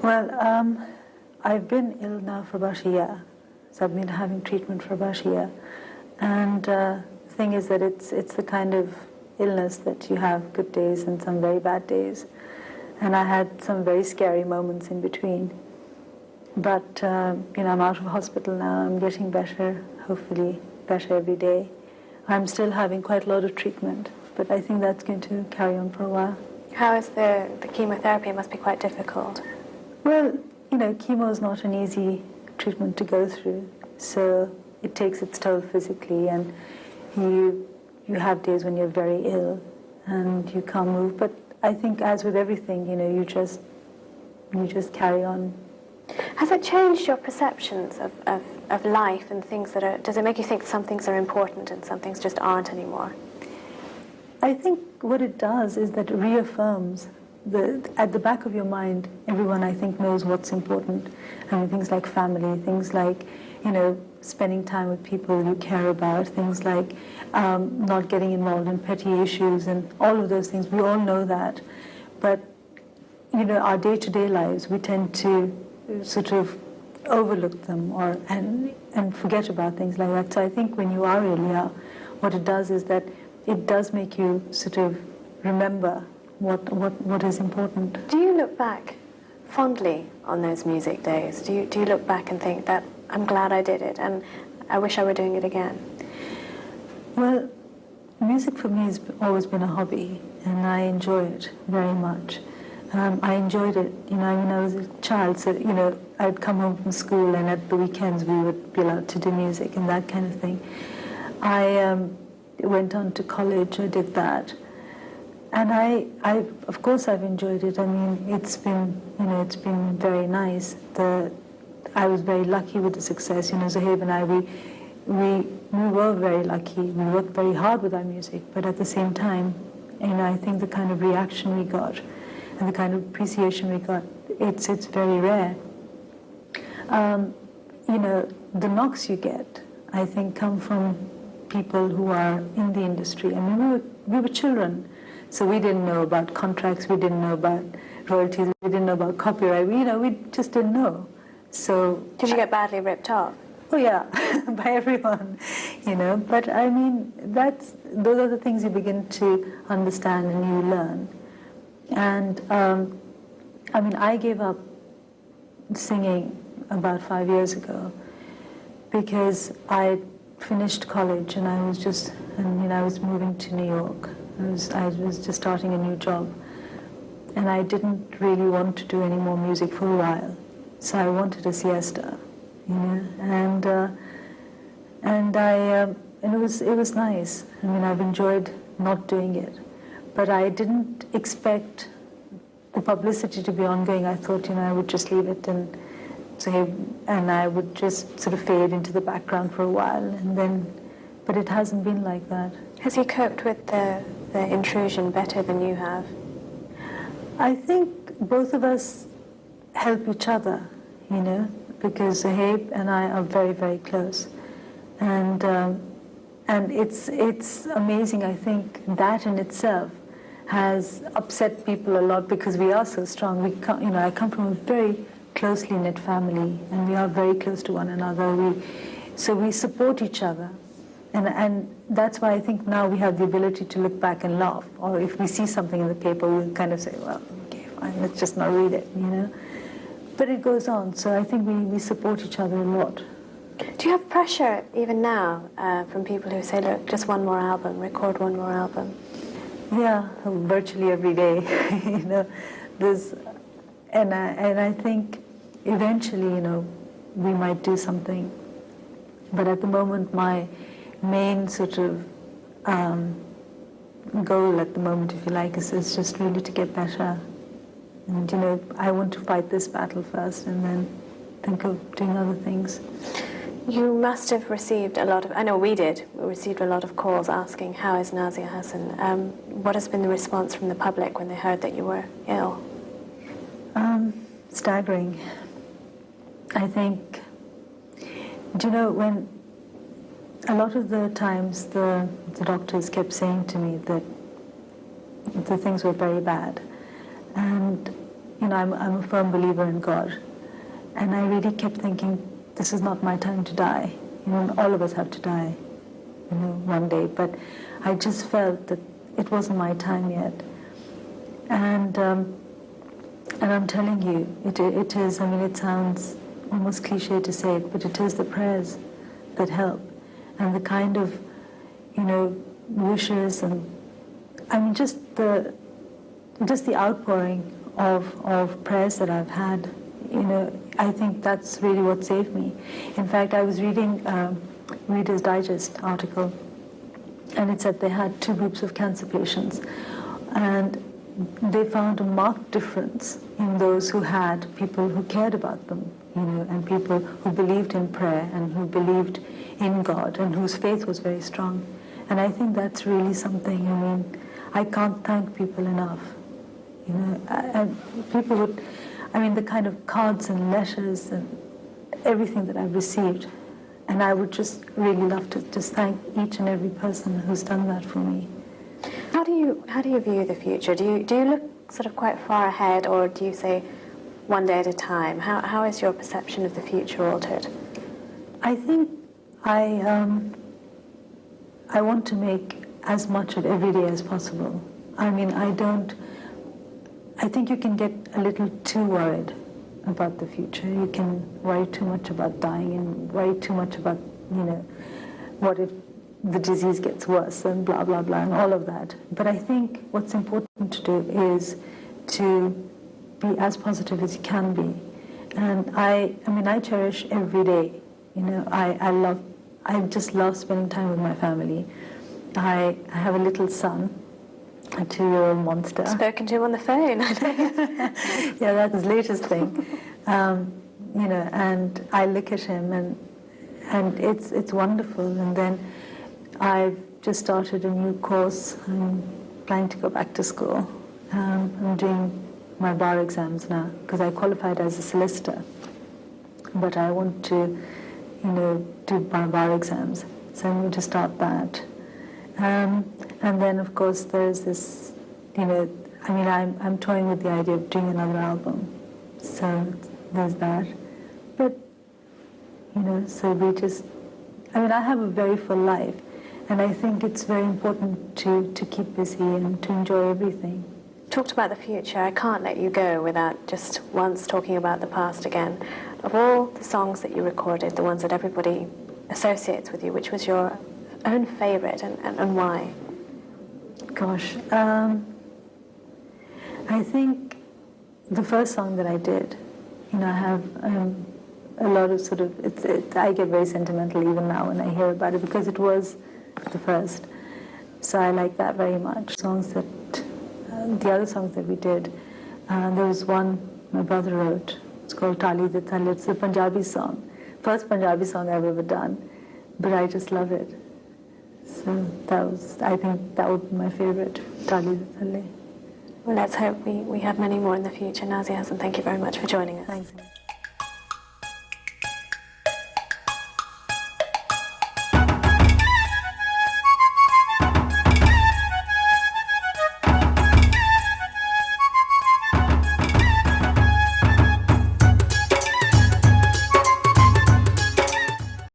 Well, I've been ill now for about a year, so I've been having treatment for about a year. And the thing is that it's the kind of illness that you have good days and some very bad days. And I had some very scary moments in between. But, I'm out of hospital now. I'm getting better, hopefully better every day. I'm still having quite a lot of treatment, but I think that's going to carry on for a while. How is the chemotherapy? It must be quite difficult. Well, chemo is not an easy treatment to go through, so it takes its toll physically, and you have days when you're very ill and you can't move. But I think, as with everything, you just carry on. Has it changed your perceptions of life and things that are? Does it make you think some things are important and some things just aren't anymore? I think what it does is that it reaffirms at the back of your mind, everyone, I think, knows what's important. I mean, things like family, things like, spending time with people you care about, things like not getting involved in petty issues and all of those things. We all know that. But, our day-to-day lives, we tend to sort of overlook them and forget about things like that. So I think when you are really ill, what it does is that it does make you sort of remember what is important. Do you look back fondly on those music days? Do you look back and think that I'm glad I did it and I wish I were doing it again? Well, music for me has always been a hobby, and I enjoy it very much. I enjoyed it, when I was a child. So, I'd come home from school, and at the weekends we would be allowed to do music and that kind of thing. I went on to college. I did that. And of course, I've enjoyed it. I mean, it's been very nice. I was very lucky with the success. Zohaib and I, we were very lucky. We worked very hard with our music, but at the same time, I think the kind of reaction we got and the kind of appreciation we got, it's very rare. The knocks you get, I think, come from people who are in the industry. I mean, we were children. So we didn't know about contracts, we didn't know about royalties, we didn't know about copyright, we just didn't know. So did you get badly ripped off? Oh yeah, by everyone, But I mean, those are the things you begin to understand and you learn. And I gave up singing about 5 years ago because I finished college and I was moving to New York. I was just starting a new job, and I didn't really want to do any more music for a while. So I wanted a siesta, and it was nice. I mean, I've enjoyed not doing it, but I didn't expect the publicity to be ongoing. I thought, I would just leave it and I would just sort of fade into the background for a while, but it hasn't been like that. Has he coped with the intrusion better than you have? I think both of us help each other, because Zohaib and I are very, very close. And it's amazing. I think that in itself has upset people a lot because we are so strong. I come from a very closely knit family, and we are very close to one another. So we support each other. And that's why I think now we have the ability to look back and laugh. Or if we see something in the paper, we'll kind of say, well, okay, fine, let's just not read it, But it goes on, so I think we support each other a lot. Do you have pressure, even now, from people who say, look, just one more album, record one more album? Yeah, virtually every day, And I think eventually, we might do something. But at the moment, my main sort of goal at the moment, if you like, is just really to get better. And, I want to fight this battle first and then think of doing other things. You must have received a lot of, I know we did, we received a lot of calls asking, how is Nazia Hassan? What has been the response from the public when they heard that you were ill? Staggering. I think, when a lot of the times the doctors kept saying to me that the things were very bad. And I'm a firm believer in God. And I really kept thinking, this is not my time to die. All of us have to die, one day. But I just felt that it wasn't my time yet. And I'm telling you, it is, it sounds almost cliche to say it, but it is the prayers that help. And the kind of, wishes and, just the outpouring of prayers that I've had, I think that's really what saved me. In fact, I was reading Reader's Digest article, and it said they had 2 groups of cancer patients, and they found a marked difference in those who had people who cared about them, and people who believed in prayer and who believed in God and whose faith was very strong. And I think that's really something, I can't thank people enough. People would, the kind of cards and letters and everything that I've received, and I would just really love to just thank each and every person who's done that for me. How do you view the future? Do you look sort of quite far ahead, or do you say one day at a time? How is your perception of the future altered? I think I want to make as much of every day as possible. I think you can get a little too worried about the future. You can worry too much about dying and worry too much about, what if the disease gets worse and blah, blah, blah, and all of that. But I think what's important to do is to be as positive as you can be. And I cherish every day. I just love spending time with my family. I have a little son, a 2-year-old monster. Spoken to him on the phone. Yeah, that's his latest thing. And I look at him and it's wonderful. And then I've just started a new course. I'm planning to go back to school. I'm doing my bar exams now because I qualified as a solicitor. But I want to, do my bar exams. So I'm going to start that. And then, of course, there's this, I'm toying with the idea of doing another album. So there's that. But, so we just, I have a very full life. And I think it's very important to keep busy and to enjoy everything. Talked about the future. I can't let you go without just once talking about the past again. Of all the songs that you recorded, the ones that everybody associates with you, which was your own favorite and why? Gosh, I think the first song that I did, I have a lot of sort of, I get very sentimental even now when I hear about it because it was the first. So I like that very much. Songs that, the other songs that we did, there was one my brother wrote. It's called Tali De Thale. It's a Punjabi song. First Punjabi song I've ever done. But I just love it. So I think that would be my favorite, Tali De Thale. Well, let's hope we have many more in the future. Nazia Hassan, thank you very much for joining us. Thanks.